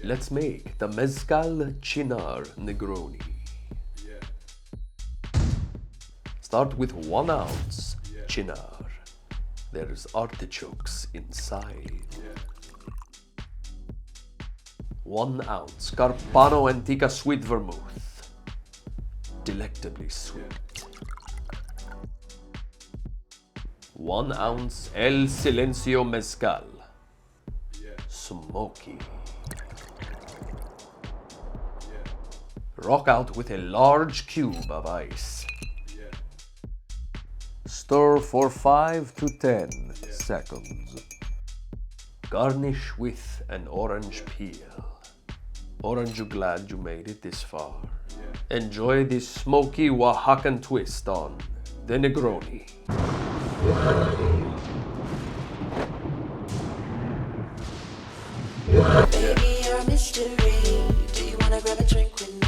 Let's make the Mezcal Cynar Negroni. Start with 1 ounce Cynar. There's artichokes inside. 1 ounce Carpano Antica Sweet Vermouth. Delectably sweet. 1 ounce El Silencio Mezcal. Smoky. Rock out with a large cube of ice. Stir for 5 to 10 seconds. Garnish with an orange peel. Orange, you glad you made it this far? Enjoy this smoky Oaxacan twist on the Negroni. Baby, you're a mystery. Do you wanna grab a drink with me?